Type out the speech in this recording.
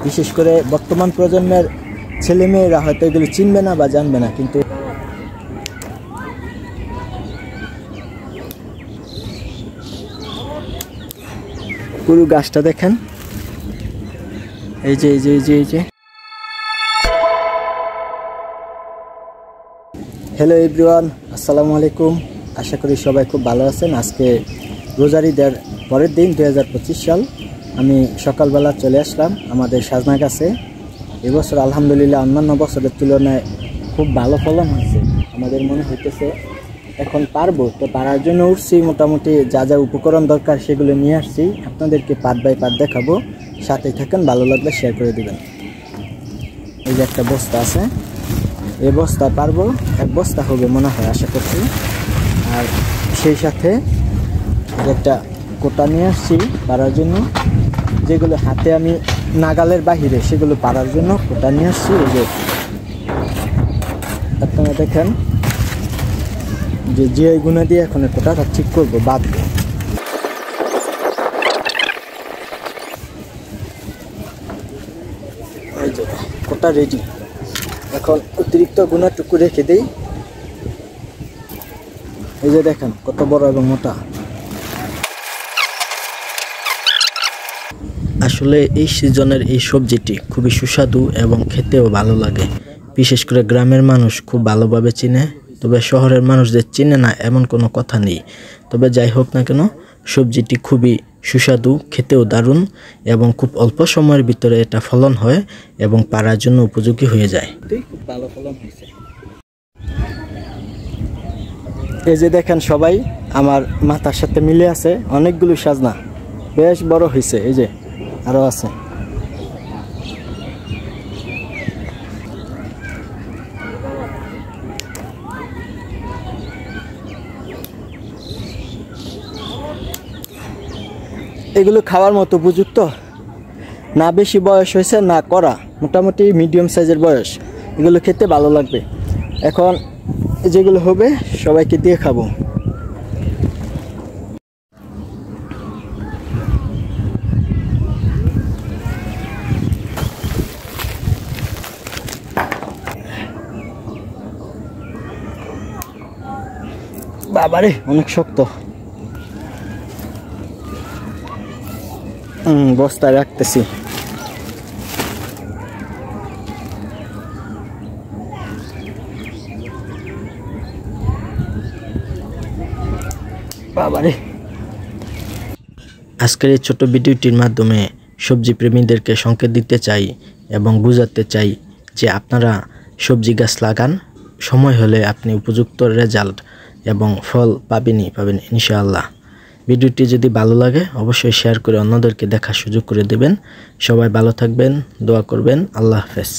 বিশেষ করে বর্তমান প্রজন্মের ছেলেমেয়েরা হয়তো এগুলো চিনবে না বা জানবে না, কিন্তু পুরো গাছটা দেখেন, এই যে এই যে এই যে এই যে। হ্যালো এভরিওয়ান, আসসালামু আলাইকুম। আশা করি সবাই খুব ভালো আছেন। আজকে রোজার ঈদের পরের দিন 2025 সাল। আমি সকালবেলা চলে আসলাম আমাদের সাজনা গাছে। এবছর আলহামদুলিল্লাহ অন্যান্য বছরের তুলনায় খুব ভালো ফলন হয়েছে। আমাদের মনে হইতেছে এখন পারবো, তো পারার জন্য উঠছি। মোটামুটি যা যা উপকরণ দরকার সেগুলো নিয়ে আসছি, আপনাদেরকে পার্ট বাই পার্ট দেখাবো। সাথেই থাকেন, ভালো লাগলে শেয়ার করে দেবেন। এই যে একটা বস্তা আছে, এই বস্তা পারবো, এক বস্তা হবে মনে হয় আশা করছি। আর সেই সাথে একটা কোটা নিয়ে আসছি পারার জন্য, যেগুলো হাতে আমি নাগালের বাহিরে সেগুলো পারার জন্য কোটা নিয়ে আসছি। এই যে আপনারা দেখেন যে গুণা দিয়ে এখন কোটাটা ঠিক করবো, বাঁধবো। এই যে কোটা রেডি। এখন অতিরিক্ত গুণাটুকু রেখে দিই। এই যে দেখেন কত বড় এবং মোটা। আসলে এই সিজনের এই সবজিটি খুবই সুস্বাদু এবং খেতেও ভালো লাগে। বিশেষ করে গ্রামের মানুষ খুব ভালোভাবে চিনে, তবে শহরের মানুষদের চিনে না এমন কোনো কথা নেই। তবে যাই হোক না কেন, সবজিটি খুবই সুস্বাদু, খেতেও দারুণ এবং খুব অল্প সময়ের ভিতরে এটা ফলন হয় এবং পাড়ার জন্য উপযোগী হয়ে যায়। খুব ভালো ফলন হয়েছে। এই যে দেখেন সবাই আমার মাথার সাথে মিলে আছে, অনেকগুলো সাজনা বেশ বড় হয়েছে। এই যে আরো আছে। এগুলো খাওয়ার মতো উপযুক্ত না, বেশি বয়স হয়েছে না করা, মোটামুটি মিডিয়াম সাইজের বয়স। এগুলো খেতে ভালো লাগবে। এখন যেগুলো হবে সবাইকে দিয়ে খাবো। বাবারে অনেক শক্ত। বস্তায় রাখতেছি। বাবারে। আজকের এই ছোট ভিডিওটির মাধ্যমে সবজি প্রেমীদেরকে সংকেত দিতে চাই এবং বোঝাতে চাই যে আপনারা সবজি গাছ লাগান, সময় হলে আপনি উপযুক্ত রেজাল্ট এবং ফল পাবেন ইনশাআল্লাহ। ভিডিওটি যদি ভালো লাগে অবশ্যই শেয়ার করে অন্যদেরকে দেখার সুযোগ করে দেবেন। সবাই ভালো থাকবেন, দোয়া করবেন। আল্লাহ হাফেজ।